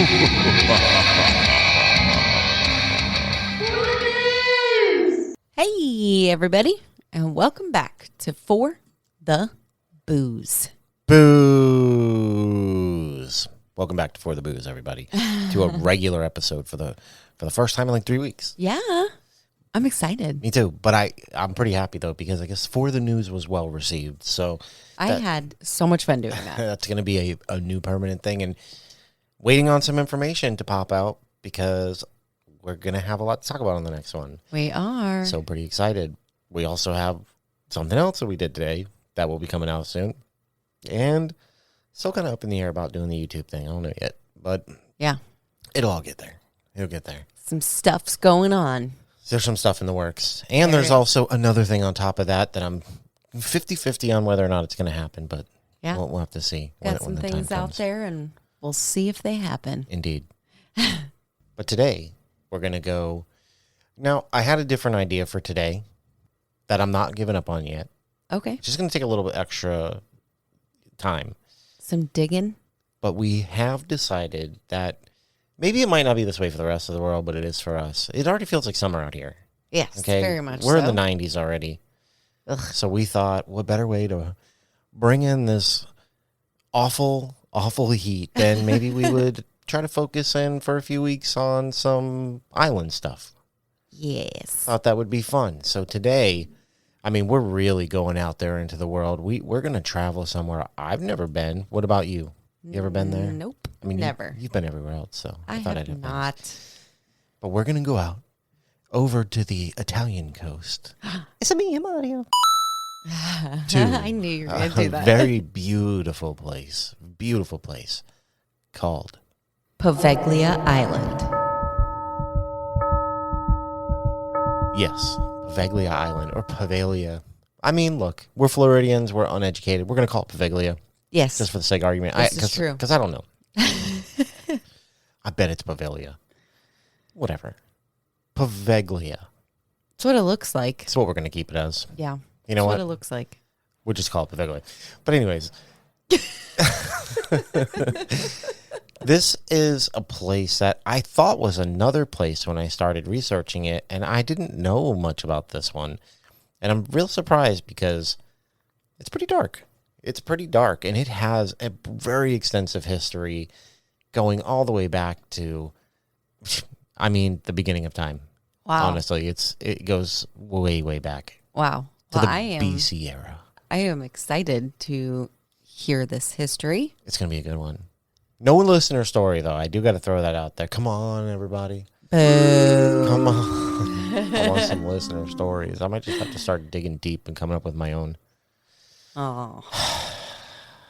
Hey, everybody, and welcome back to For the Booze. Booze. Welcome back to For the Booze, everybody, to a regular episode for the first time in like 3 weeks. Yeah, I'm excited. Me too, but I'm pretty happy though because I guess For the News was well received. So I had so much fun doing that. That's going to be a new permanent thing, and waiting on some information to pop out because we're going to have a lot to talk about on the next one. We are. So pretty excited. We also have something else that we did today that will be coming out soon. And still kind of up in the air about doing the YouTube thing. I don't know yet. But yeah, it'll all get there. It'll get there. Some stuff's going on. There's some stuff in the works. And there's also another thing on top of that I'm 50-50 on whether or not it's going to happen. But yeah, we'll have to see. Got some things out there, and we'll see if they happen. Indeed. But today, we're going to go... Now, I had a different idea for today that I'm not giving up on yet. Okay. It's just going to take a little bit extra time. Some digging. But we have decided that maybe it might not be this way for the rest of the world, but it is for us. It already feels like summer out here. Yes, okay? Very much We're so. in the 90s already. Ugh. So we thought, what better way to bring in this awful, awful heat than maybe we would try to focus in for a few weeks on some island stuff. Yes. Thought that would be fun. So today, I mean, we're really going out there into the world. We're going to travel somewhere I've never been. What about you? You ever been there? Nope. I mean, never. You've been everywhere else, so I thought have I'd not. But we're going to go out over to the Italian coast. It's me, Mario. I knew you were going to do that. A very beautiful place called Poveglia Island. Yes, Poveglia Island or Poveglia. I mean, look, we're Floridians, we're uneducated. We're going to call it Poveglia. Yes. Just for the sake of argument. This is true. Because I don't know. I bet it's Poveglia. Whatever. Poveglia. That's what it looks like. That's what we're going to keep it as. Yeah. You know That's what? it looks like. We'll just call it Poveglia. But anyways. This is a place that I thought was another place when I started researching it, and I didn't know much about this one. And I'm real surprised because it's pretty dark. It's pretty dark, and it has a very extensive history going all the way back to, I mean, the beginning of time. Wow. Honestly, it goes way, way back. Wow. To Well, the I am BC era. I am excited to hear this history. It's going to be a good one. No listener story, though. I do got to throw that out there. Come on, everybody. Boo. Come on. I want some listener stories. I might just have to start digging deep and coming up with my own. Oh.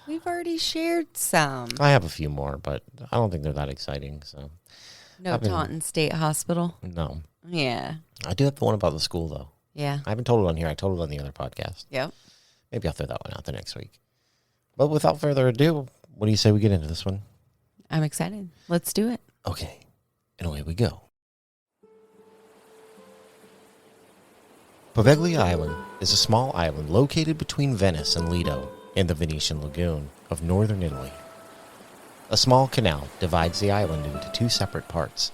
We've already shared some. I have a few more, but I don't think they're that exciting. So No Taunton State Hospital. no. Yeah. I do have the one about the school, though. Yeah. I haven't told it on here. I told it on the other podcast. Yep. Maybe I'll throw that one out the next week. But without further ado, what do you say we get into this one? I'm excited. Let's do it. Okay. And away we go. Poveglia Island is a small island located between Venice and Lido in the Venetian lagoon of northern Italy. A small canal divides the island into two separate parts.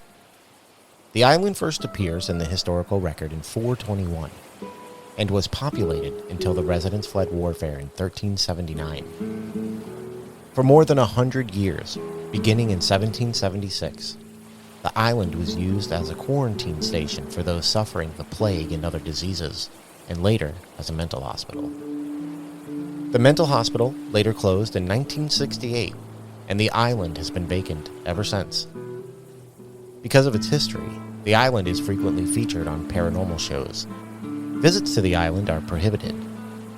The island first appears in the historical record in 421 and was populated until the residents fled warfare in 1379. For more than 100 years, beginning in 1776, the island was used as a quarantine station for those suffering the plague and other diseases, and later as a mental hospital. The mental hospital later closed in 1968, and the island has been vacant ever since. Because of its history, the island is frequently featured on paranormal shows. Visits to the island are prohibited,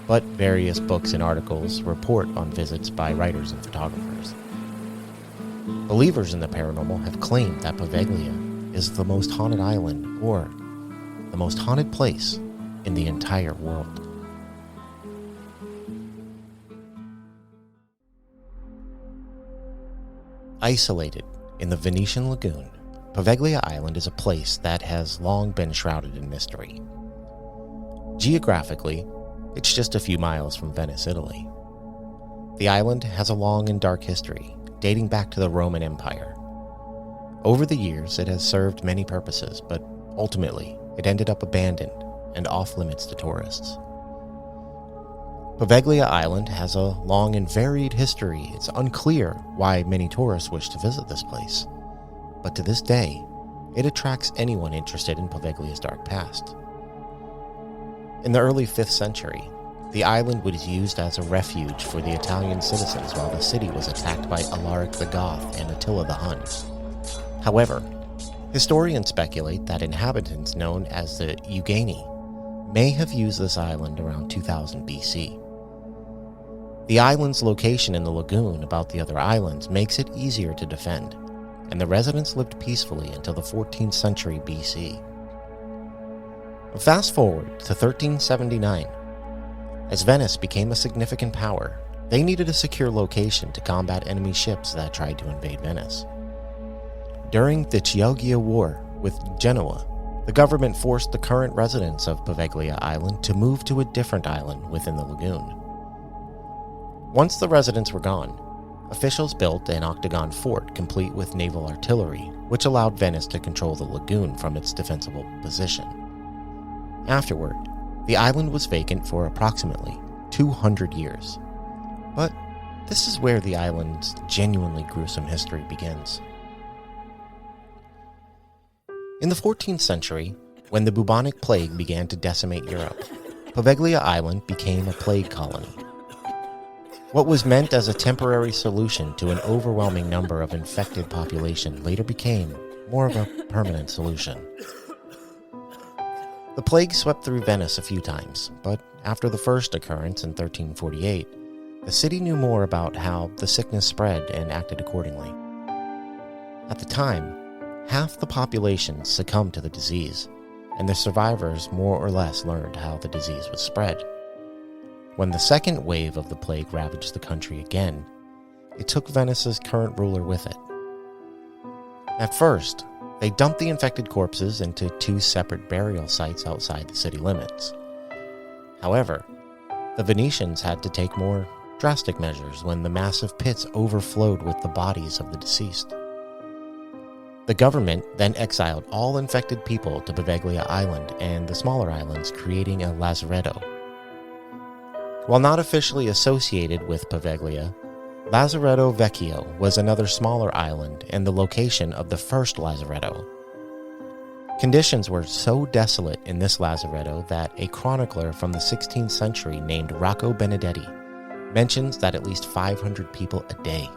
but various books and articles report on visits by writers and photographers. Believers in the paranormal have claimed that Poveglia is the most haunted island, or the most haunted place in the entire world. Isolated in the Venetian lagoon, Poveglia Island is a place that has long been shrouded in mystery. Geographically, it's just a few miles from Venice, Italy. The island has a long and dark history, dating back to the Roman Empire. Over the years, it has served many purposes, but ultimately, it ended up abandoned and off-limits to tourists. Poveglia Island has a long and varied history. It's unclear why many tourists wish to visit this place, but to this day, it attracts anyone interested in Poveglia's dark past. In the early 5th century, the island was used as a refuge for the Italian citizens while the city was attacked by Alaric the Goth and Attila the Hun. However, historians speculate that inhabitants known as the Eugeni may have used this island around 2000 BC. The island's location in the lagoon about the other islands makes it easier to defend, and the residents lived peacefully until the 14th century BC. Fast forward to 1379. As Venice became a significant power, they needed a secure location to combat enemy ships that tried to invade Venice. During the Chioggia War with Genoa, the government forced the current residents of Poveglia Island to move to a different island within the lagoon. Once the residents were gone, officials built an octagon fort complete with naval artillery, which allowed Venice to control the lagoon from its defensible position. Afterward, the island was vacant for approximately 200 years. But this is where the island's genuinely gruesome history begins. In the 14th century, when the bubonic plague began to decimate Europe, Poveglia Island became a plague colony. What was meant as a temporary solution to an overwhelming number of infected population later became more of a permanent solution. The plague swept through Venice a few times, but after the first occurrence in 1348, the city knew more about how the sickness spread and acted accordingly. At the time, half the population succumbed to the disease, and the survivors more or less learned how the disease was spread. When the second wave of the plague ravaged the country again, it took Venice's current ruler with it. At first, they dumped the infected corpses into 2 separate burial sites outside the city limits. However, the Venetians had to take more drastic measures when the massive pits overflowed with the bodies of the deceased. The government then exiled all infected people to Poveglia Island and the smaller islands, creating a lazaretto. While not officially associated with Poveglia, Lazaretto Vecchio was another smaller island and the location of the first lazaretto. Conditions were so desolate in this lazaretto that a chronicler from the 16th century named Rocco Benedetti mentions that at least 500 people a day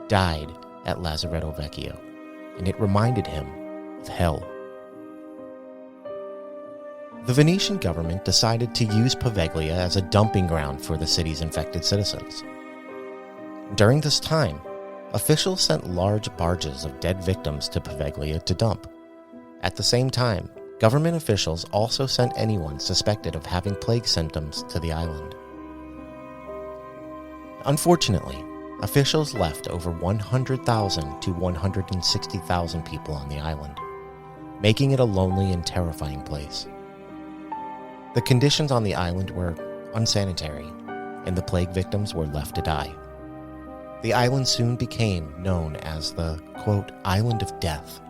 died at Lazaretto Vecchio, and it reminded him of hell. The Venetian government decided to use Poveglia as a dumping ground for the city's infected citizens. During this time, officials sent large barges of dead victims to Poveglia to dump. At the same time, government officials also sent anyone suspected of having plague symptoms to the island. Unfortunately, officials left over 100,000 to 160,000 people on the island, making it a lonely and terrifying place. The conditions on the island were unsanitary, and the plague victims were left to die. The island soon became known as the, quote, Island of Death.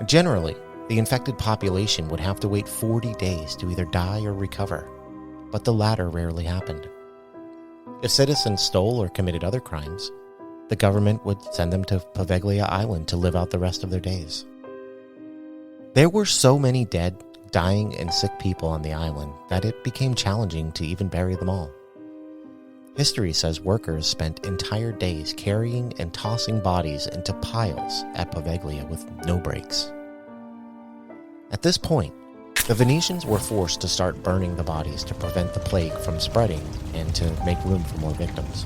Generally, the infected population would have to wait 40 days to either die or recover, but the latter rarely happened. If citizens stole or committed other crimes, the government would send them to Poveglia Island to live out the rest of their days. There were so many dead, dying, and sick people on the island that it became challenging to even bury them all. History says workers spent entire days carrying and tossing bodies into piles at Poveglia with no breaks. At this point, the Venetians were forced to start burning the bodies to prevent the plague from spreading and to make room for more victims.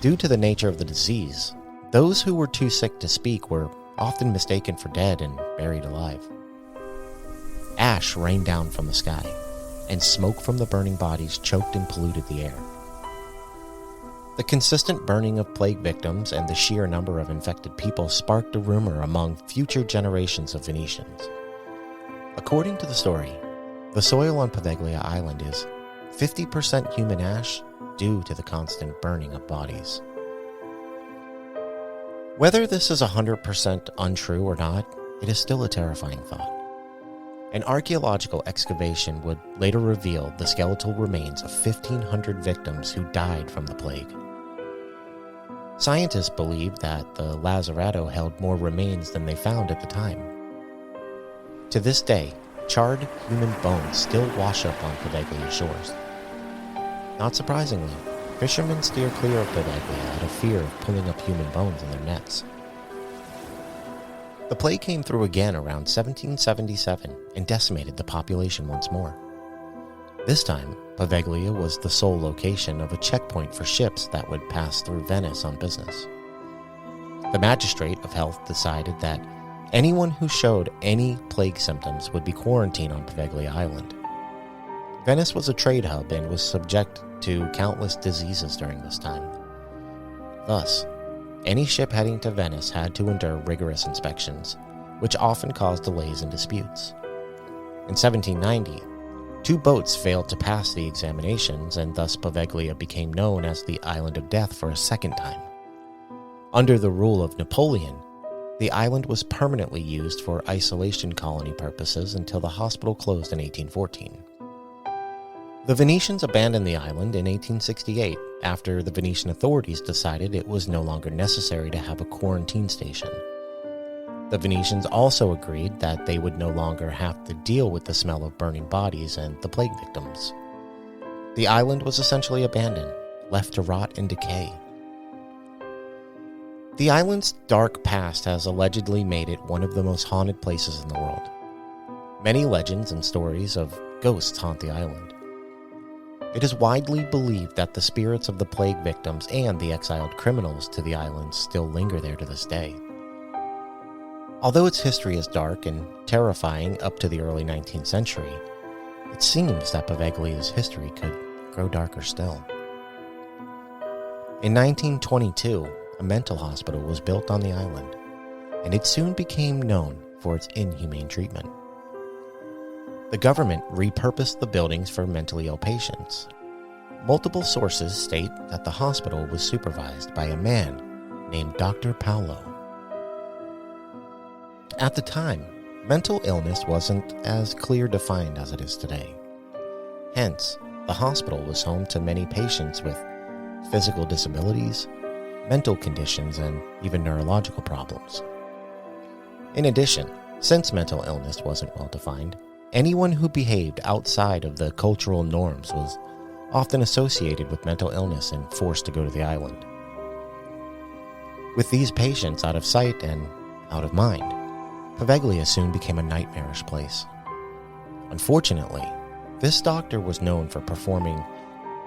Due to the nature of the disease, those who were too sick to speak were often mistaken for dead and buried alive. Ash rained down from the sky, and smoke from the burning bodies choked and polluted the air. The consistent burning of plague victims and the sheer number of infected people sparked a rumor among future generations of Venetians. According to the story, the soil on Poveglia Island is 50% human ash due to the constant burning of bodies. Whether this is 100% untrue or not, it is still a terrifying thought. An archaeological excavation would later reveal the skeletal remains of 1,500 victims who died from the plague. Scientists believe that the lazaretto held more remains than they found at the time. To this day, charred human bones still wash up on Poveglia shores. Not surprisingly, fishermen steer clear of Poveglia out of fear of pulling up human bones in their nets. The plague came through again around 1777 and decimated the population once more. This time, Poveglia was the sole location of a checkpoint for ships that would pass through Venice on business. The magistrate of health decided that anyone who showed any plague symptoms would be quarantined on Poveglia Island. Venice was a trade hub and was subject to countless diseases during this time. Thus, any ship heading to Venice had to endure rigorous inspections, which often caused delays and disputes. In 1790, 2 boats failed to pass the examinations, and thus Poveglia became known as the Island of Death for a second time. Under the rule of Napoleon, the island was permanently used for isolation colony purposes until the hospital closed in 1814. The Venetians abandoned the island in 1868 after the Venetian authorities decided it was no longer necessary to have a quarantine station. The Venetians also agreed that they would no longer have to deal with the smell of burning bodies and the plague victims. The island was essentially abandoned, left to rot and decay. The island's dark past has allegedly made it one of the most haunted places in the world. Many legends and stories of ghosts haunt the island. It is widely believed that the spirits of the plague victims and the exiled criminals to the island still linger there to this day. Although its history is dark and terrifying up to the early 19th century, it seems that Poveglia's history could grow darker still. In 1922, a mental hospital was built on the island, and it soon became known for its inhumane treatment. The government repurposed the buildings for mentally ill patients. Multiple sources state that the hospital was supervised by a man named Doctor Paolo. At the time, mental illness wasn't as clear defined as it is today. Hence, the hospital was home to many patients with physical disabilities, mental conditions, and even neurological problems. In addition, since mental illness wasn't well defined, anyone who behaved outside of the cultural norms was often associated with mental illness and forced to go to the island. With these patients out of sight and out of mind, Poveglia soon became a nightmarish place. Unfortunately, this doctor was known for performing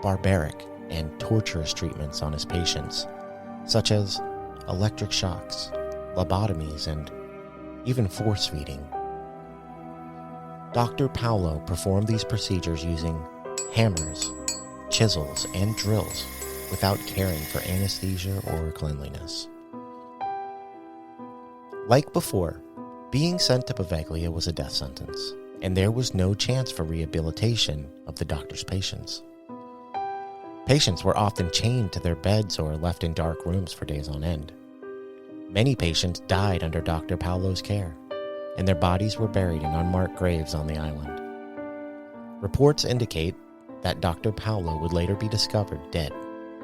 barbaric and torturous treatments on his patients, such as electric shocks, lobotomies, and even force feeding. Dr. Paolo performed these procedures using hammers, chisels, and drills without caring for anesthesia or cleanliness. Like before, being sent to Poveglia was a death sentence, and there was no chance for rehabilitation of the doctor's patients. Patients were often chained to their beds or left in dark rooms for days on end. Many patients died under Dr. Paolo's care, and their bodies were buried in unmarked graves on the island. Reports indicate that Dr. Paolo would later be discovered dead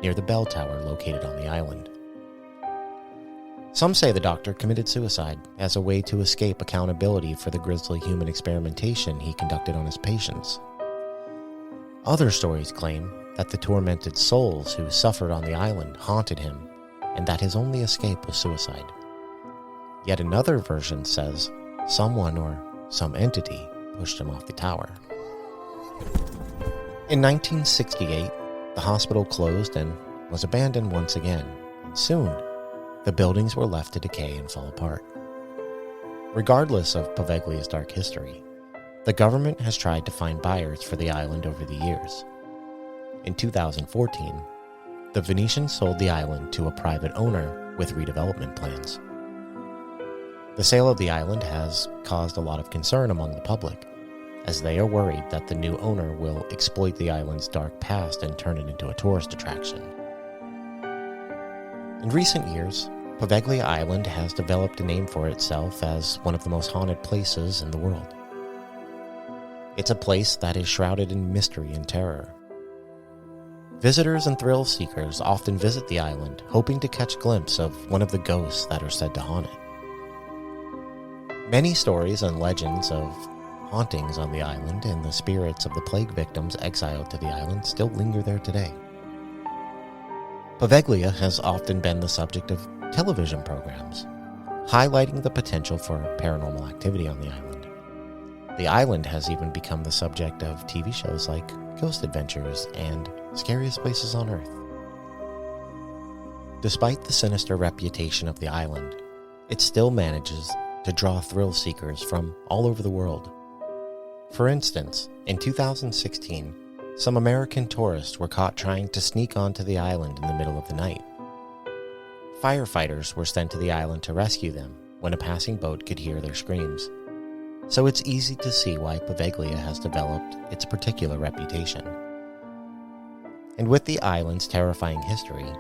near the bell tower located on the island. Some say the doctor committed suicide as a way to escape accountability for the grisly human experimentation he conducted on his patients. Other stories claim that the tormented souls who suffered on the island haunted him, and that his only escape was suicide. Yet another version says someone or some entity pushed him off the tower. In 1968, the hospital closed and was abandoned once again, and soon the buildings were left to decay and fall apart. Regardless of Poveglia's dark history, the government has tried to find buyers for the island over the years. In 2014, the Venetians sold the island to a private owner with redevelopment plans. The sale of the island has caused a lot of concern among the public, as they are worried that the new owner will exploit the island's dark past and turn it into a tourist attraction. In recent years, Poveglia Island has developed a name for itself as one of the most haunted places in the world. It's a place that is shrouded in mystery and terror. Visitors and thrill seekers often visit the island, hoping to catch a glimpse of one of the ghosts that are said to haunt it. Many stories and legends of hauntings on the island and the spirits of the plague victims exiled to the island still linger there today. Poveglia has often been the subject of television programs, highlighting the potential for paranormal activity on the island. The island has even become the subject of TV shows like Ghost Adventures and Scariest Places on Earth. Despite the sinister reputation of the island, it still manages to draw thrill seekers from all over the world. For instance, in 2016, some American tourists were caught trying to sneak onto the island in the middle of the night. Firefighters were sent to the island to rescue them when a passing boat could hear their screams. So it's easy to see why Poveglia has developed its particular reputation. And with the island's terrifying history,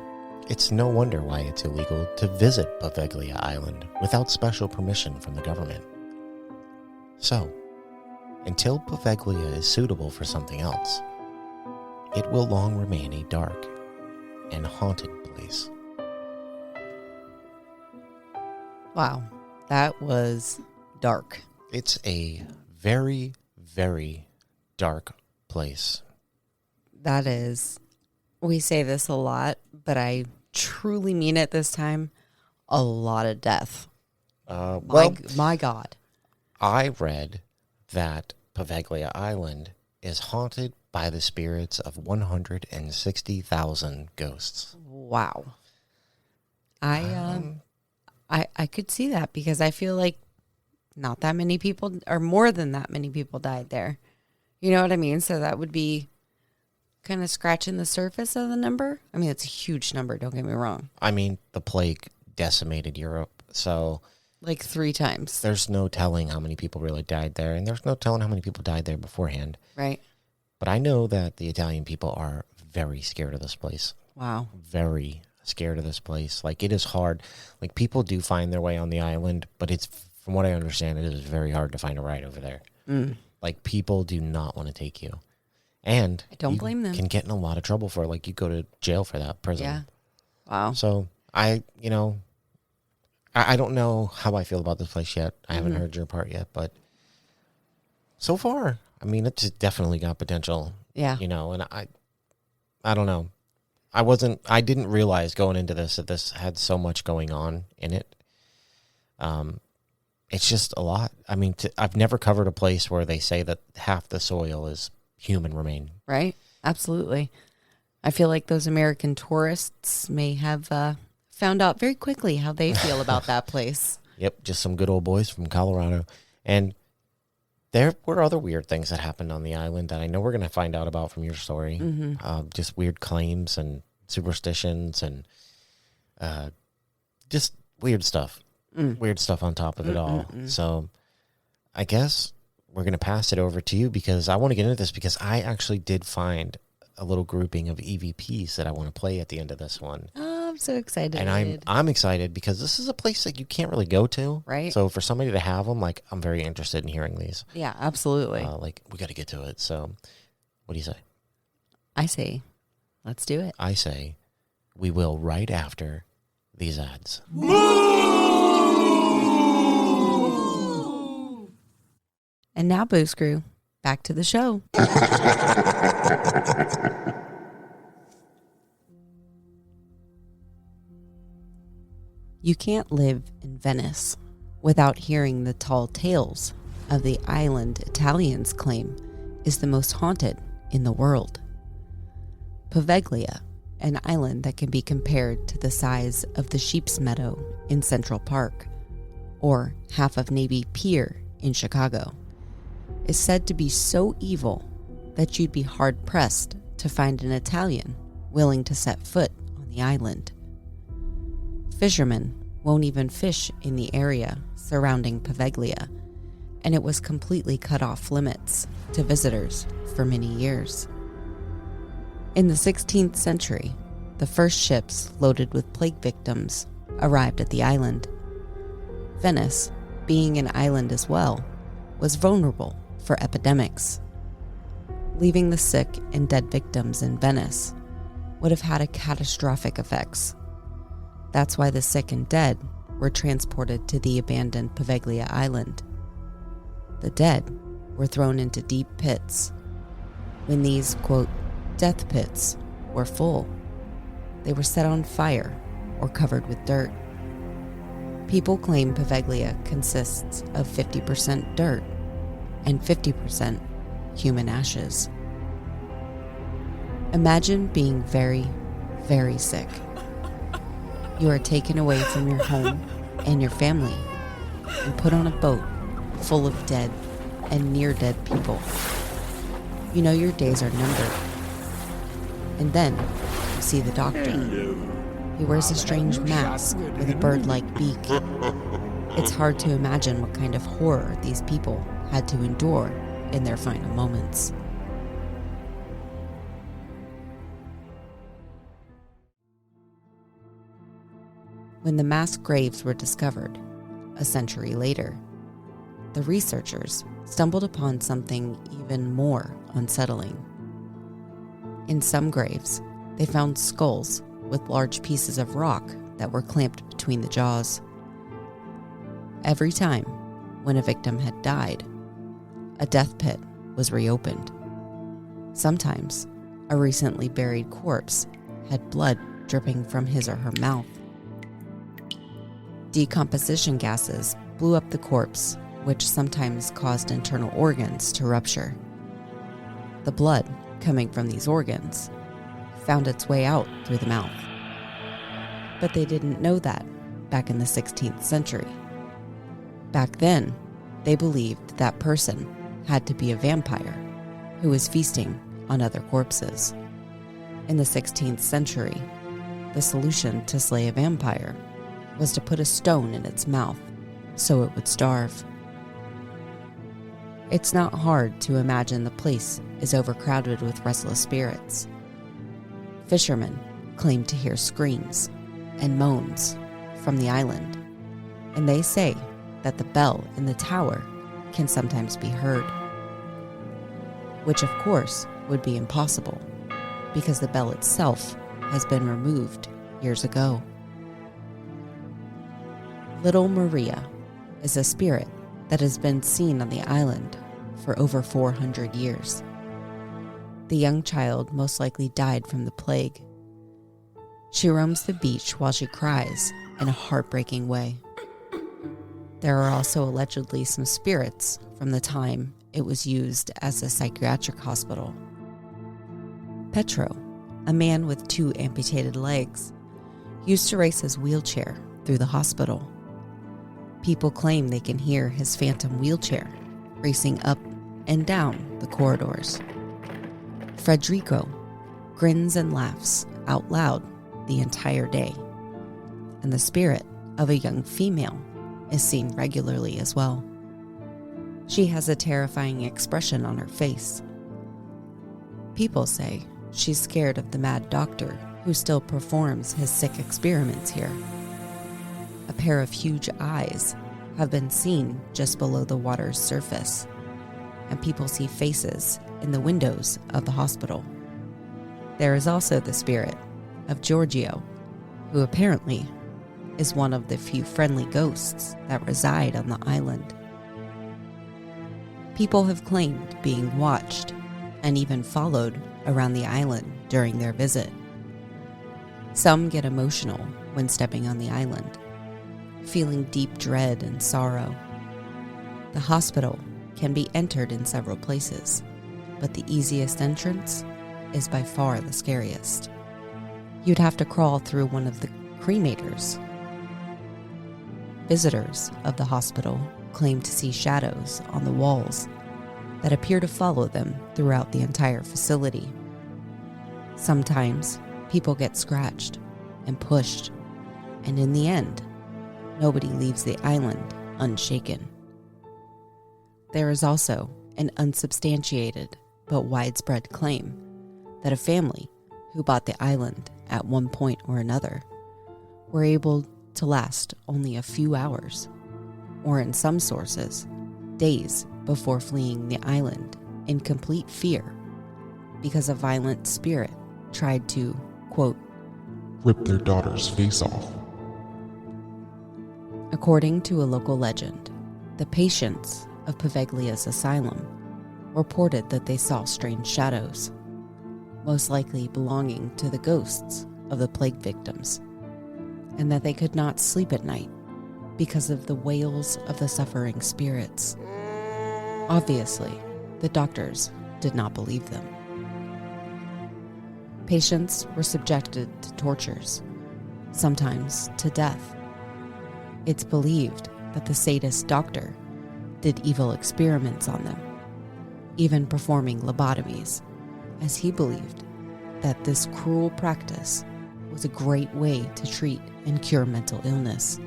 it's no wonder why it's illegal to visit Poveglia Island without special permission from the government. So, until Poveglia is suitable for something else, it will long remain a dark and haunted place. Wow, that was dark. It's a very, very dark place. That is, we say this a lot, but I truly mean it this time. A lot of death. My God. I read that Poveglia Island is haunted by the spirits of 160,000 ghosts. Wow. I could see that because I feel like not that many people, or more than that many people died there. You know what I mean? So that would be kind of scratching the surface of the number. I mean, it's a huge number, don't get me wrong. I mean, the plague decimated Europe, so... Like 3 times. There's no telling how many people really died there, and there's no telling how many people died there beforehand. Right. But I know that the Italian people are very scared of this place. Wow. Very scared of this place. Like, it is hard. Like, people do find their way on the island, but it's, from what I understand, it is very hard to find a ride over there. Like, people do not want to take you. And I don't blame them. Can get in a lot of trouble for it. Like, you go to jail for that, prison. Yeah. Wow. So, I don't know how I feel about this place yet. I haven't heard your part yet, but so far, I mean, it's definitely got potential. Yeah. And I don't know. I didn't realize going into this that this had so much going on in it. It's just a lot. I mean, I've never covered a place where they say that half the soil is human remain. Right. Absolutely. I feel like those American tourists may have found out very quickly how they feel about that place. Yep, just some good old boys from Colorado. And there were other weird things that happened on the island that I know we're going to find out about from your story. Just weird claims and superstitions and just weird stuff. Weird stuff on top of it all. So I guess we're going to pass it over to you because I want to get into this because I actually did find a little grouping of EVPs that I want to play at the end of this one. Oh, I'm so excited. And I'm excited because this is a place that you can't really go to. Right. So for somebody to have them, like, I'm very interested in hearing these. Yeah, absolutely. Like, we got to get to it. So what do you say? I say, let's do it. I say we will right after these ads. And now, Boo Screw, back to the show. You can't live in Venice without hearing the tall tales of the island Italians claim is the most haunted in the world. Poveglia, an island that can be compared to the size of the Sheep's Meadow in Central Park, or half of Navy Pier in Chicago, is said to be so evil that you'd be hard-pressed to find an Italian willing to set foot on the island. Fishermen won't even fish in the area surrounding Poveglia, and it was completely cut off limits to visitors for many years. In the 16th century, the first ships loaded with plague victims arrived at the island. Venice, being an island as well, was vulnerable for epidemics. Leaving the sick and dead victims in Venice would have had a catastrophic effects. That's why the sick and dead were transported to the abandoned Poveglia Island. The dead were thrown into deep pits. When these, quote, death pits were full, they were set on fire or covered with dirt. People claim Poveglia consists of 50% dirt and 50% human ashes. Imagine being very, very sick. You are taken away from your home and your family and put on a boat full of dead and near-dead people. You know your days are numbered. And then you see the doctor. He wears a strange mask with a bird-like beak. It's hard to imagine what kind of horror these people had to endure in their final moments. When the mass graves were discovered, a century later, the researchers stumbled upon something even more unsettling. In some graves, they found skulls with large pieces of rock that were clamped between the jaws. Every time when a victim had died, a death pit was reopened. Sometimes a recently buried corpse had blood dripping from his or her mouth. Decomposition gases blew up the corpse, which sometimes caused internal organs to rupture. The blood coming from these organs found its way out through the mouth. But they didn't know that back in the 16th century. Back then, they believed that person had to be a vampire who was feasting on other corpses. In the 16th century, the solution to slay a vampire was to put a stone in its mouth so it would starve. It's not hard to imagine the place is overcrowded with restless spirits. Fishermen claim to hear screams and moans from the island, and they say that the bell in the tower can sometimes be heard, which of course would be impossible because the bell itself has been removed years ago. Little Maria is a spirit that has been seen on the island for over 400 years. The young child most likely died from the plague. She roams the beach while she cries in a heartbreaking way. There are also allegedly some spirits from the time it was used as a psychiatric hospital. Petro, a man with 2 amputated legs, used to race his wheelchair through the hospital. People claim they can hear his phantom wheelchair racing up and down the corridors. Federico grins and laughs out loud the entire day, and the spirit of a young female is seen regularly as well. She has a terrifying expression on her face. People say she's scared of the mad doctor who still performs his sick experiments here. A pair of huge eyes have been seen just below the water's surface, and people see faces in the windows of the hospital. There is also the spirit of Giorgio, who apparently is one of the few friendly ghosts that reside on the island. People have claimed being watched and even followed around the island during their visit. Some get emotional when stepping on the island, feeling deep dread and sorrow. The hospital can be entered in several places, but the easiest entrance is by far the scariest. You'd have to crawl through one of the cremators. Visitors of the hospital claim to see shadows on the walls that appear to follow them throughout the entire facility. Sometimes people get scratched and pushed, and in the end, nobody leaves the island unshaken. There is also an unsubstantiated but widespread claim that a family who bought the island at one point or another were able to last only a few hours, or in some sources, days before fleeing the island in complete fear because a violent spirit tried to, quote, rip their daughter's face off. According to a local legend, the patients of Poveglia's asylum reported that they saw strange shadows, most likely belonging to the ghosts of the plague victims, and that they could not sleep at night because of the wails of the suffering spirits. Obviously, the doctors did not believe them. Patients were subjected to tortures, sometimes to death. It's believed that the sadist doctor did evil experiments on them, even performing lobotomies, as he believed that this cruel practice was a great way to treat and cure mental illness.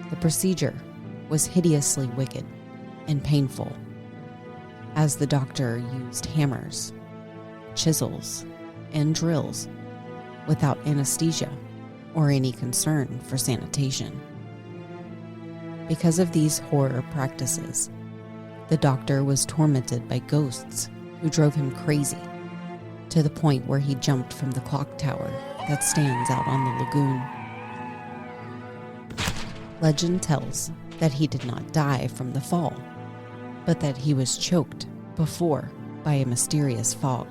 The procedure was hideously wicked and painful, as the doctor used hammers, chisels, and drills without anesthesia or any concern for sanitation. Because of these horror practices, the doctor was tormented by ghosts who drove him crazy, to the point where he jumped from the clock tower that stands out on the lagoon. Legend tells that he did not die from the fall, but that he was choked before by a mysterious fog.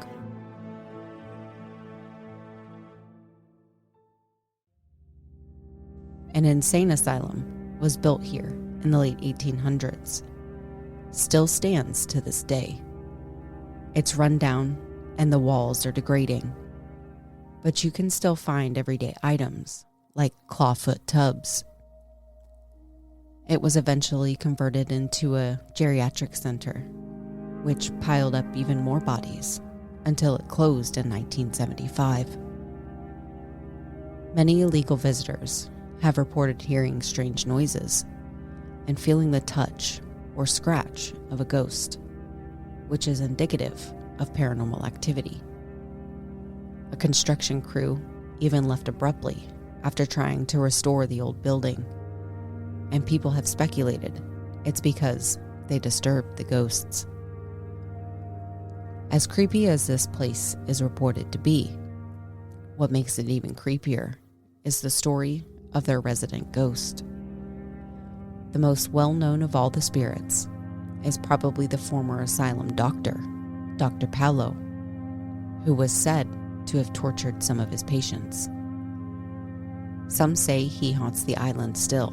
An insane asylum was built here in the late 1800s. Still stands to this day. It's run down and the walls are degrading, but you can still find everyday items like clawfoot tubs. It was eventually converted into a geriatric center, which piled up even more bodies until it closed in 1975. Many illegal visitors have reported hearing strange noises and feeling the touch or scratch of a ghost, which is indicative of paranormal activity. A construction crew even left abruptly after trying to restore the old building, and people have speculated it's because they disturbed the ghosts. As creepy as this place is reported to be, what makes it even creepier is the story of their resident ghost. The most well-known of all the spirits is probably the former asylum doctor, Doctor Paolo, who was said to have tortured some of his patients. Some say he haunts the island still,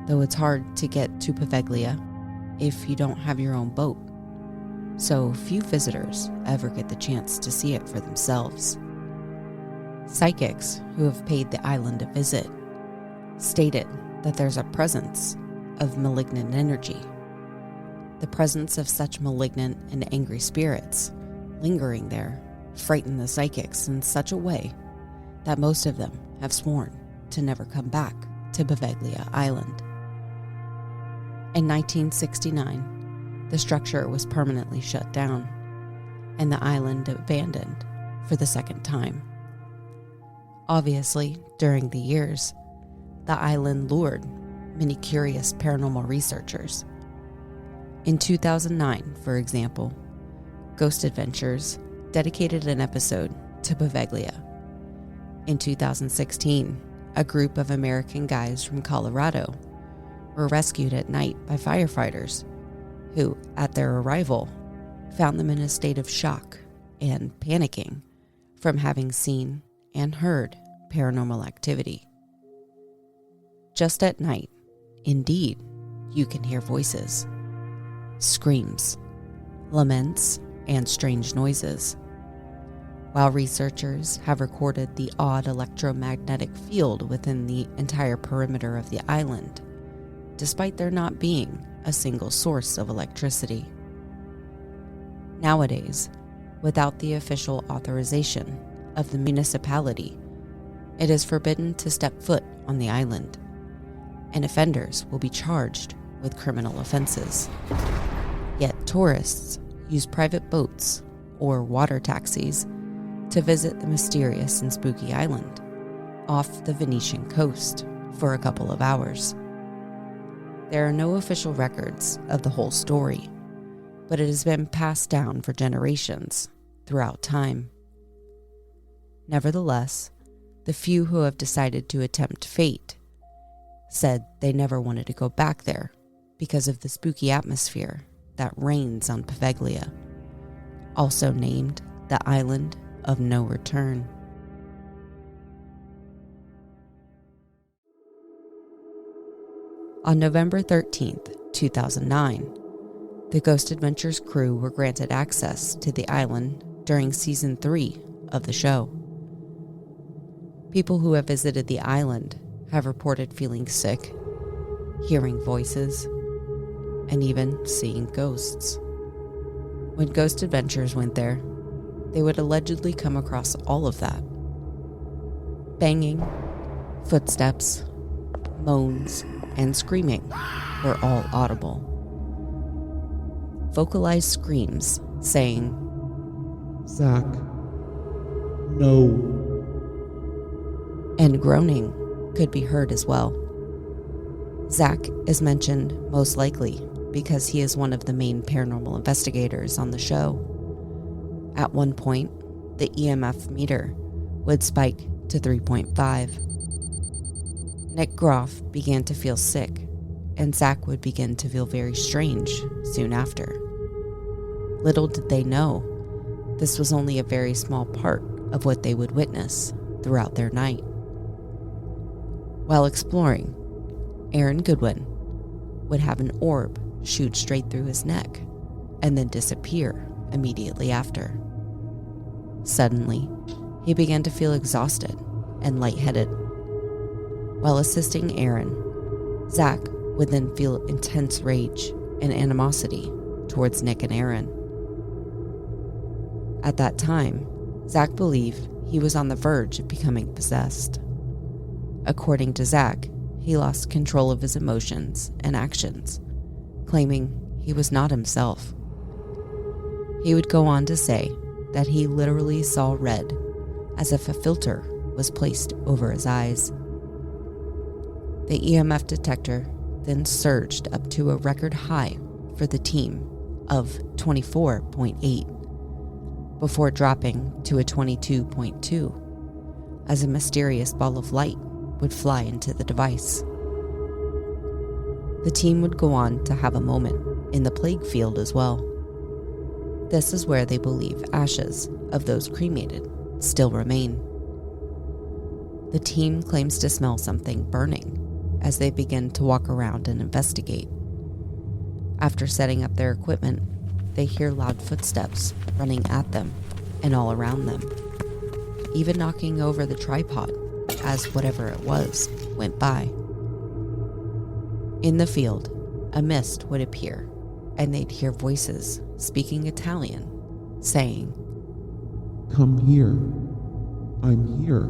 though it's hard to get to Poveglia if you don't have your own boat, so few visitors ever get the chance to see it for themselves. Psychics who have paid the island a visit stated that there's a presence of malignant energy. The presence of such malignant and angry spirits lingering there frighten the psychics in such a way that most of them have sworn to never come back to Poveglia Island. In 1969, the structure was permanently shut down and the island abandoned for the second time. Obviously, during the years, the island lured many curious paranormal researchers. In 2009, for example, Ghost Adventures dedicated an episode to Poveglia. In 2016, a group of American guys from Colorado were rescued at night by firefighters who, at their arrival, found them in a state of shock and panicking from having seen and heard paranormal activity. Just at night, indeed, you can hear voices, screams, laments, and strange noises. While researchers have recorded the odd electromagnetic field within the entire perimeter of the island, despite there not being a single source of electricity. Nowadays, without the official authorization of the municipality, it is forbidden to step foot on the island, and offenders will be charged with criminal offenses. Yet tourists use private boats or water taxis to visit the mysterious and spooky island, off the Venetian coast for a couple of hours. There are no official records of the whole story, but it has been passed down for generations throughout time. Nevertheless, the few who have decided to attempt fate said they never wanted to go back there because of the spooky atmosphere that reigns on Poveglia, also named the Island of No Return. On November 13th, 2009, the Ghost Adventures crew were granted access to the island during Season 3 of the show. People who have visited the island have reported feeling sick, hearing voices, and even seeing ghosts. When Ghost Adventures went there, they would allegedly come across all of that. Banging, footsteps, moans, and screaming were all audible. Vocalized screams saying, Zach, no. and groaning could be heard as well. Zach is mentioned most likely because he is one of the main paranormal investigators on the show. At one point, the EMF meter would spike to 3.5. Nick Groff began to feel sick, and Zach would begin to feel very strange soon after. Little did they know, this was only a very small part of what they would witness throughout their night. While exploring, Aaron Goodwin would have an orb shoot straight through his neck and then disappear immediately after. Suddenly, he began to feel exhausted and lightheaded. While assisting Aaron, Zach would then feel intense rage and animosity towards Nick and Aaron. At that time, Zach believed he was on the verge of becoming possessed. According to Zach, he lost control of his emotions and actions, claiming he was not himself. He would go on to say that he literally saw red, as if a filter was placed over his eyes. The EMF detector then surged up to a record high for the team of 24.8, before dropping to a 22.2, as a mysterious ball of light would fly into the device. The team would go on to have a moment in the plague field as well. This is where they believe ashes of those cremated still remain. The team claims to smell something burning as they begin to walk around and investigate. After setting up their equipment, they hear loud footsteps running at them and all around them, even knocking over the tripod as whatever it was went by. In the field, a mist would appear, and they'd hear voices speaking Italian, saying, Come here. I'm here.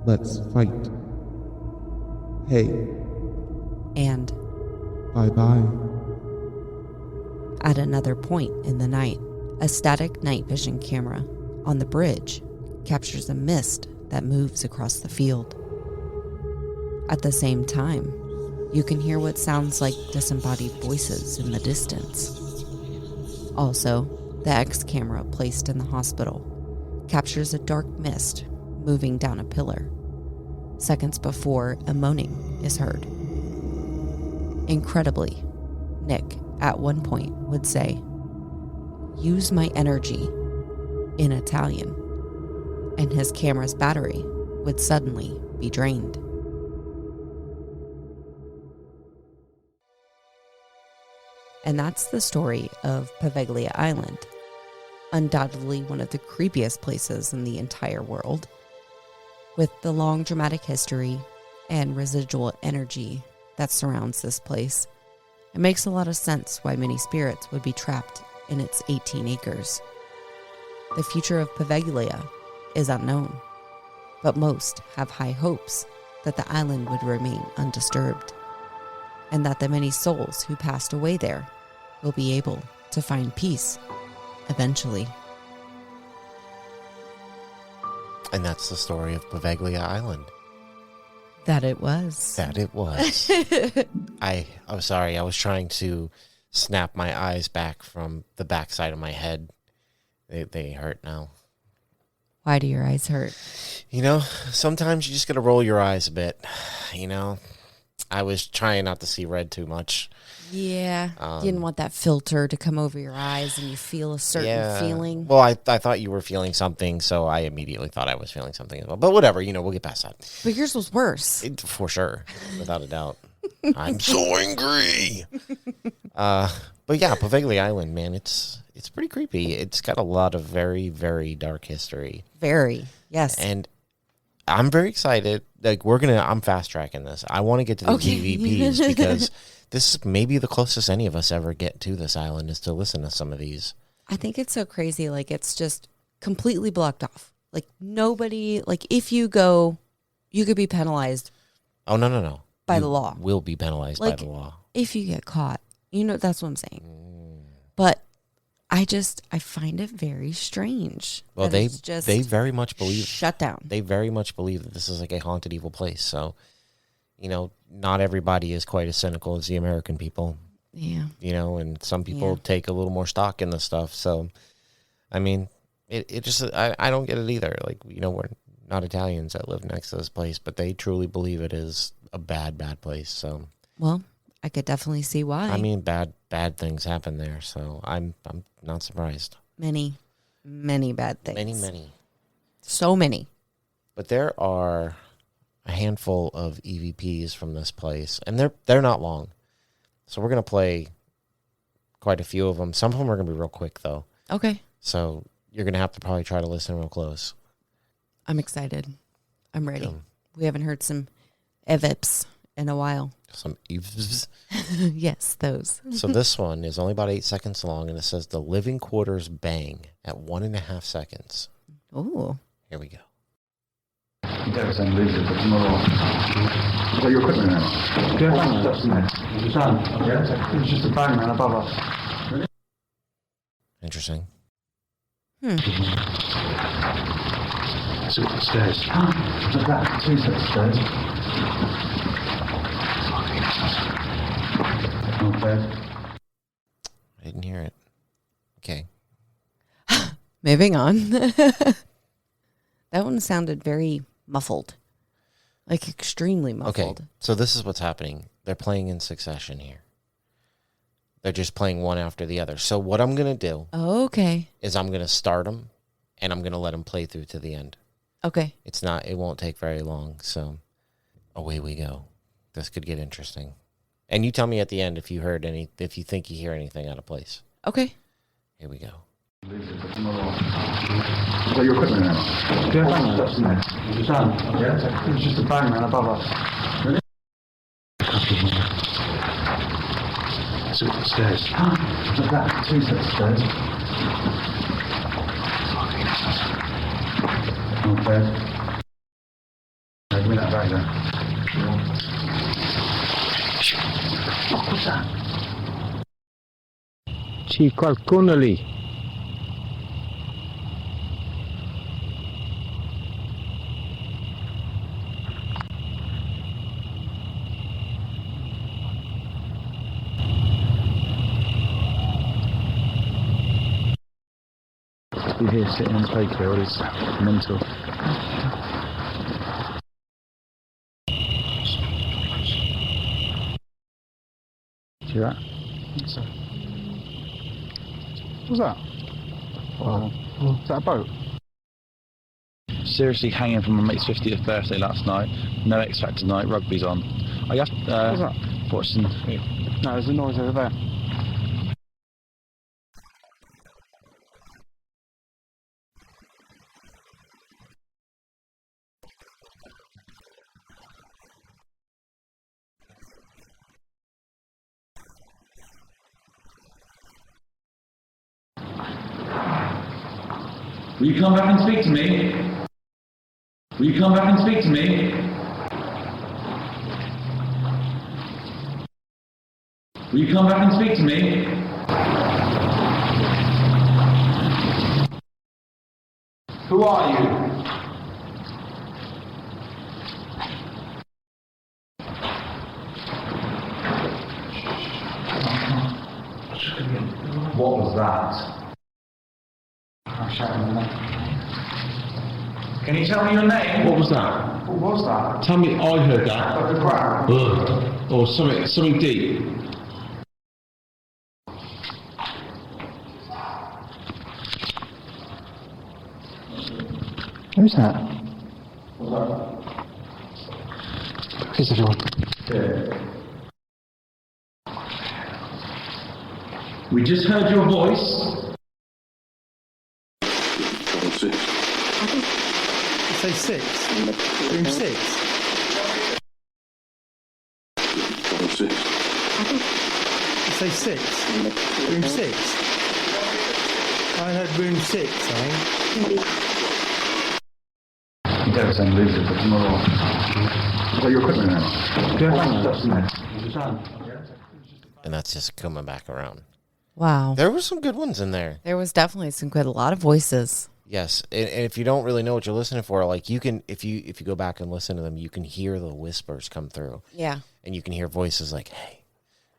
Let's fight. Hey. and Bye-bye. at another point in the night, a static night vision camera on the bridge captures a mist that moves across the field. At the same time, you can hear what sounds like disembodied voices in the distance. Also, the X camera placed in the hospital captures a dark mist moving down a pillar, seconds before a moaning is heard. Incredibly, Nick at one point would say, "Use my energy," in Italian, and his camera's battery would suddenly be drained. And that's the story of Poveglia Island, undoubtedly one of the creepiest places in the entire world. With the long dramatic history and residual energy that surrounds this place, it makes a lot of sense why many spirits would be trapped in its 18 acres. The future of Poveglia is unknown, but most have high hopes that the island would remain undisturbed, and that the many souls who passed away there will be able to find peace eventually. And that's the story of Poveglia Island. That it was. That it was. I'm sorry. I was trying to snap my eyes back from the backside of my head. They hurt now. Why do your eyes hurt? You know, sometimes you just got to roll your eyes a bit. You know, I was trying not to see red too much. Yeah. You didn't want that filter to come over your eyes and you feel a certain feeling. Well, I thought you were feeling something, so I immediately thought I was feeling something as well. But whatever, we'll get past that. But yours was worse. For sure, without a doubt. I'm so angry. But yeah, Poveglia Island, man, it's pretty creepy. It's got a lot of very, very dark history. Very, yes. And I'm very excited. Like, I'm fast tracking this. I want to get to the DVPs because this is maybe the closest any of us ever get to this island is to listen to some of these. I think it's so crazy. Like, it's just completely blocked off. Like, nobody, like, if you go, you could be penalized. Oh, no. By the law. Will be penalized by the law. If you get caught. That's what I'm saying. But I find it very strange. Well, they very much believe. Shut down. They very much believe that this is like a haunted evil place. So, not everybody is quite as cynical as the American people. Yeah. And some people take a little more stock in this stuff. So, I mean, it just, I don't get it either. Like, we're not Italians that live next to this place, but they truly believe it is a bad, bad place. So, well, I could definitely see why. I mean, bad things happen there. So I'm not surprised. Many bad things. Many. So many. But there are a handful of EVPs from this place, and they're not long. So we're going to play quite a few of them. Some of them are going to be real quick, though. Okay. So you're going to have to probably try to listen real close. I'm excited. I'm ready. We haven't heard some evips in a while. Some EVPs? Yes, those. So this one is only about 8 seconds long, and it says the living quarters bang at 1.5 seconds. Oh. Here we go. Is that your equipment now? Yeah, that's in there. It's done. Yeah, it's just a bang man above us. Really? Interesting. So the stairs. Look at that. 2 sets of stairs. Okay. I didn't hear it. Okay. Moving on. That one sounded very muffled. Like extremely muffled. Okay, so this is what's happening. They're playing in succession here. They're just playing one after the other. So what I'm going to do is I'm going to start them, and I'm going to let them play through to the end. Okay. It won't take very long, so away we go. This could get interesting. And you tell me at the end if you think you hear anything out of place. Okay. Here we go. Is that your equipment now? Yeah, that's in there. It's done. Yeah, it's just a bang man above us. Really? So the stairs. Look at that. 2 sets of stairs. Okay. Give me that bag then. Oh, what's that? C'è qualcuno lì. He's here sitting in the playfield. It's mental. See that? So. What's that? Oh. Is that a boat? Seriously hanging from my mate's 50th birthday last night. No X Factor night. Rugby's on. I have What's that? watching. No, there's a noise over there. Will you come back and speak to me? Will you come back and speak to me? Will you come back and speak to me? Who are you? What was that? I'm shouting my name. Can you tell me your name? What was that? What was that? Tell me I heard that. Like the ground? Ugh. Or something deep. Who's that? Please, everyone. We just heard your voice. Say 6. Room 6. Say 6. Room 6. I heard room 6, I think. You don't sound loser, but tomorrow. Is that your equipment now? Yeah, that's nice. And that's just coming back around. Wow. There were some good ones in there. There was definitely some good, a lot of voices. Yes, and if you don't really know what you're listening for, like you can, if you go back and listen to them, you can hear the whispers come through. Yeah. And you can hear voices like, "Hey,"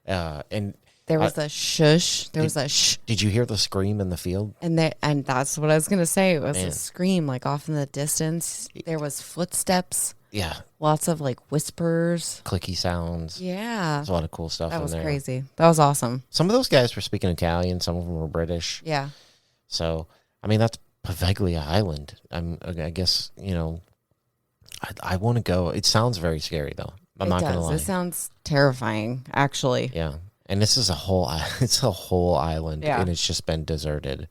and There was a shush. There was a shh. did you hear the scream in the field? And that's what I was gonna say. It was Man. a scream, like off in the distance. There was footsteps. Yeah, Lots of like whispers. clicky sounds. Yeah. There's a lot of cool stuff That in was there. crazy. That was awesome. Some of those guys were speaking Italian. Some of them were British. Yeah. So, I mean, that's Poveglia Island. I guess, I want to go. It sounds very scary, though. I'm not going to lie. It sounds terrifying, actually. Yeah. And this is it's a whole island, Yeah. and it's just been deserted.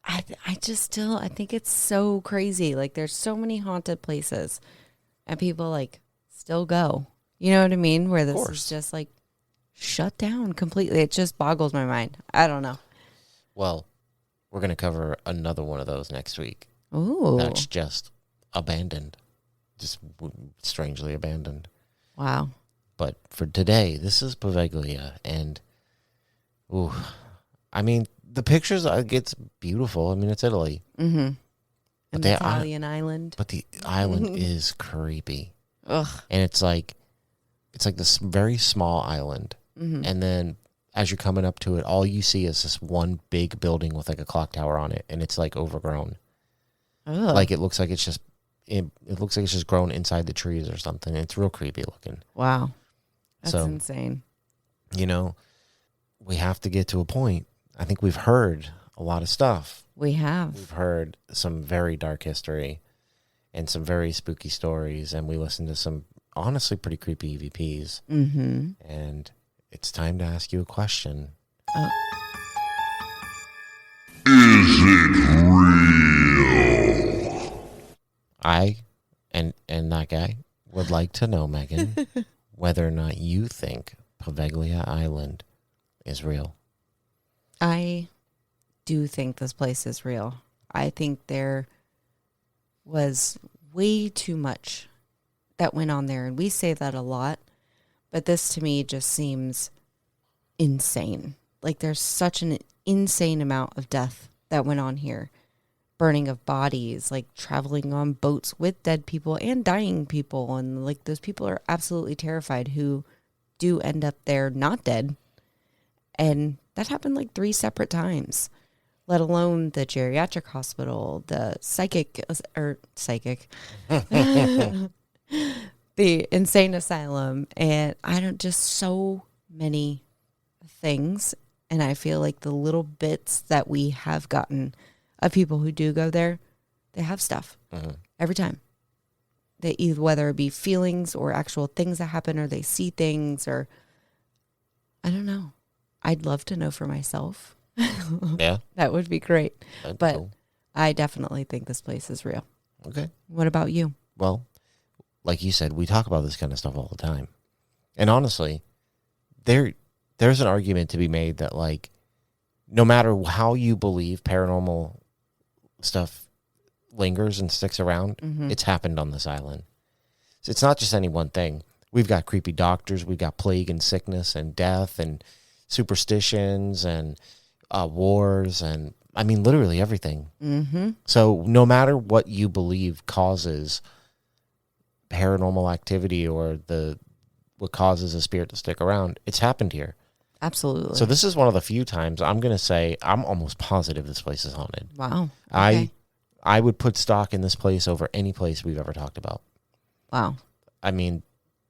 I think it's so crazy. Like, there's so many haunted places, and people like still go. You know what I mean? Where this is just like shut down completely. It just boggles my mind. I don't know. Well, we're going to cover another one of those next week. Ooh. That's just abandoned. Just strangely abandoned. Wow. But for today, this is Poveglia, and I mean, the pictures, it's beautiful. I mean, it's Italy. Mm-hmm. But An Italian island. But the island is creepy. Ugh. And it's like this very small island. Mm-hmm. And then as you're coming up to it, all you see is this one big building with like a clock tower on it, and it's like overgrown. Ugh. Like it looks like it's just grown inside the trees or something. It's real creepy looking. Wow. That's So, insane. We have to get to a point. I think we've heard a lot of stuff. We have. We've heard some very dark history and some very spooky stories, and we listened to some honestly pretty creepy EVPs. Mm-hmm. And it's time to ask you a question. Is it real? I and that guy would like to know, Megan, whether or not you think Poveglia Island is real. I do think this place is real. I think there was way too much that went on there, and we say that a lot, but this to me just seems insane. Like there's such an insane amount of death that went on here. Burning of bodies, like traveling on boats with dead people and dying people, and like those people are absolutely terrified who do end up there not dead. And that happened like 3 separate times, let alone the geriatric hospital, the psychic, the insane asylum, and just so many things. And I feel like the little bits that we have gotten of people who do go there, they have stuff every time. They either, whether it be feelings or actual things that happen, or they see things, or I don't know. I'd love to know for myself. Yeah. That would be great. That'd be But cool. I definitely think this place is real. Okay. What about you? Well, like you said, we talk about this kind of stuff all the time. And honestly, there's an argument to be made that, like, no matter how you believe paranormal stuff lingers and sticks around, it's happened on this island. So it's not just any one thing. We've got creepy doctors, we've got plague and sickness and death and superstitions and wars, and I mean literally everything. Mm-hmm. So no matter what you believe causes paranormal activity or what causes a spirit to stick around, it's happened here. Absolutely. So this is one of the few times I'm going to say I'm almost positive this place is haunted. Wow. Okay. I would put stock in this place over any place we've ever talked about. Wow. I mean,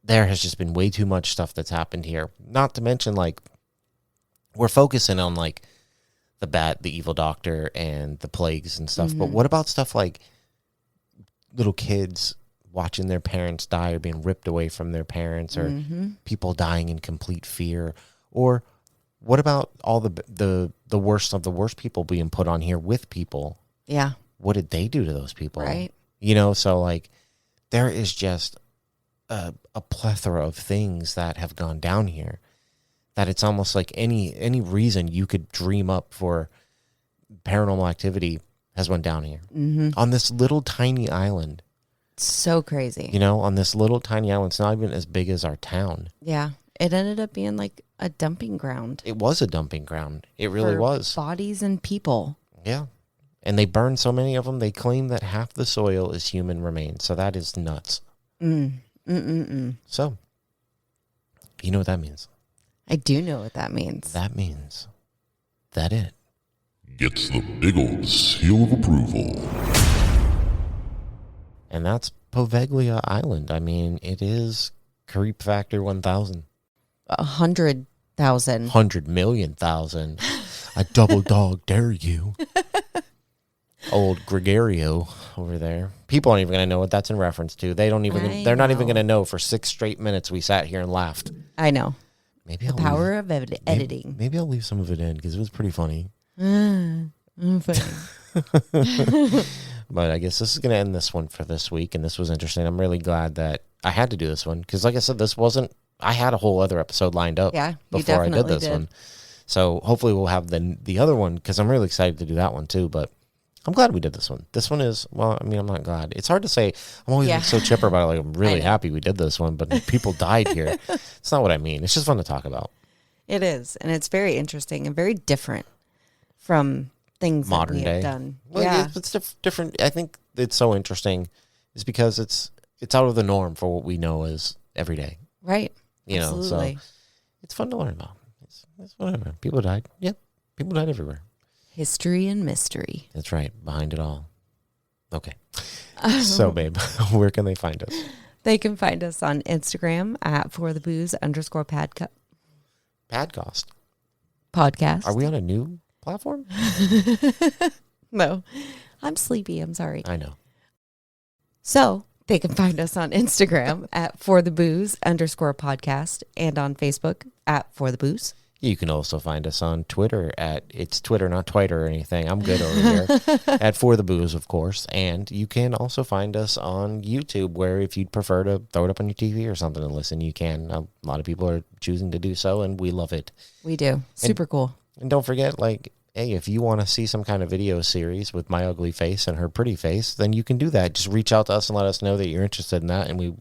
there has just been way too much stuff that's happened here. Not to mention, like, we're focusing on, like, the evil doctor and the plagues and stuff. But what about stuff like little kids watching their parents die or being ripped away from their parents, or people dying in complete fear? Or what about all the worst of the worst people being put on here with people? Yeah. What did they do to those people? Right. You know, so like there is just a plethora of things that have gone down here that it's almost like any reason you could dream up for paranormal activity has went down here on this little tiny island. So crazy. You know, on this little tiny island. It's not even as big as our town. Yeah. It ended up being like a dumping ground. It was a dumping ground. It really was. Bodies and people. Yeah. And they burned so many of them, they claim that half the soil is human remains. So that is nuts. So, you know what that means? I do know what that means. That means that it Gets the big old seal of approval. And that's Poveglia Island. I mean, it is creep factor 1,000. 100,000. 100,000,000. I double dog dare you. Old Gregorio over there. People aren't even going to know what that's in reference to. They're not even going to know. For 6 straight minutes we sat here and laughed. I know. Maybe the power of editing. Maybe I'll leave some of it in because it was pretty funny. Funny. But I guess this is going to end this one for this week, and this was interesting. I'm really glad that I had to do this one because, like I said, I had a whole other episode lined up before I did this one. So hopefully we'll have the other one because I'm really excited to do that one too. But I'm glad we did this one. This one is, well, I mean, I'm not glad. It's hard to say. I'm always like, so chipper about it. Like, I'm really happy we did this one, but people died here. It's not what I mean. It's just fun to talk about. It is, and it's very interesting and very different from things modern that we day have done. Well, it's different. I think it's so interesting is because it's out of the norm for what we know as every day. Right. You know, so it's fun to learn about. It's whatever. People died. Yep. People died everywhere. History and mystery. That's right. Behind it all. Okay. So, babe, where can they find us? They can find us on Instagram at @forthebooze_podcast. Podcast. Are we on a new platform? No. I'm sleepy. I'm sorry. I know. So they can find us on Instagram at @forthebooze_podcast and on Facebook at @forthebooze. You can also find us on Twitter it's Twitter, not Twitter or anything. I'm good over here. At For the Booze, of course. And you can also find us on YouTube, where if you'd prefer to throw it up on your TV or something and listen, you can. A lot of people are choosing to do so, and we love it. We do. Super cool. And don't forget, like, hey, if you want to see some kind of video series with my ugly face and her pretty face, then you can do that. Just reach out to us and let us know that you're interested in that, and we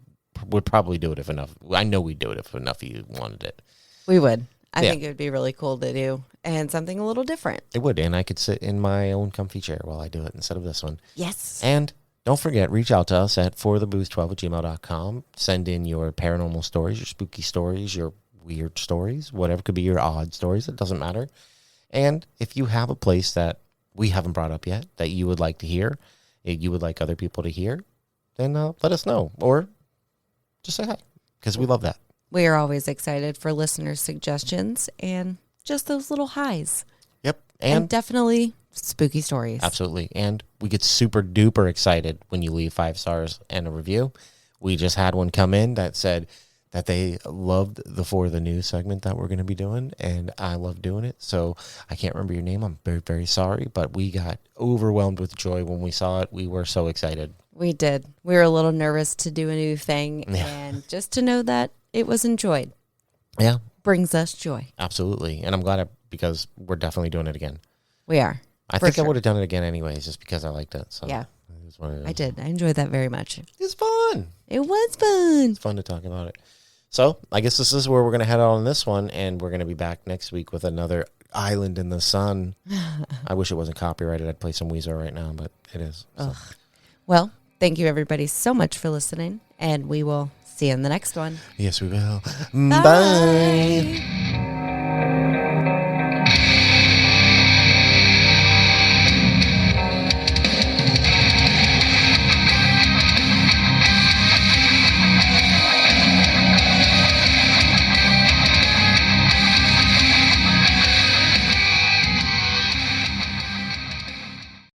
would probably do it if enough. I know we'd do it if enough of you wanted it. We would. I think it would be really cool to do, and something a little different. It would, and I could sit in my own comfy chair while I do it instead of this one. Yes. And don't forget, reach out to us at forthebooze12@gmail.com. Send in your paranormal stories, your spooky stories, your weird stories, whatever could be your odd stories. It doesn't matter. And if you have a place that we haven't brought up yet that you would like to hear, you would like other people to hear, then let us know. Or just say hi, because we love that. We are always excited for listeners' suggestions and just those little highs. Yep. And definitely spooky stories. Absolutely. And we get super duper excited when you leave 5 stars and a review. We just had one come in that said that they loved the For the News segment that we're going to be doing, and I love doing it. So I can't remember your name. I'm very, very sorry, but we got overwhelmed with joy when we saw it. We were so excited. We did. We were a little nervous to do a new thing, and just to know that it was enjoyed. Yeah. Brings us joy. Absolutely. And I'm glad because we're definitely doing it again. We are. I think I would have done it again anyways, just because I liked it. So yeah. I did. I enjoyed that very much. It's fun. It was fun. It's fun to talk about it. So I guess this is where we're going to head out on this one, and we're going to be back next week with another Island in the Sun. I wish it wasn't copyrighted. I'd play some Weezer right now, but it is. So. Well, thank you everybody so much for listening, and we will see you in the next one. Yes, we will. Bye.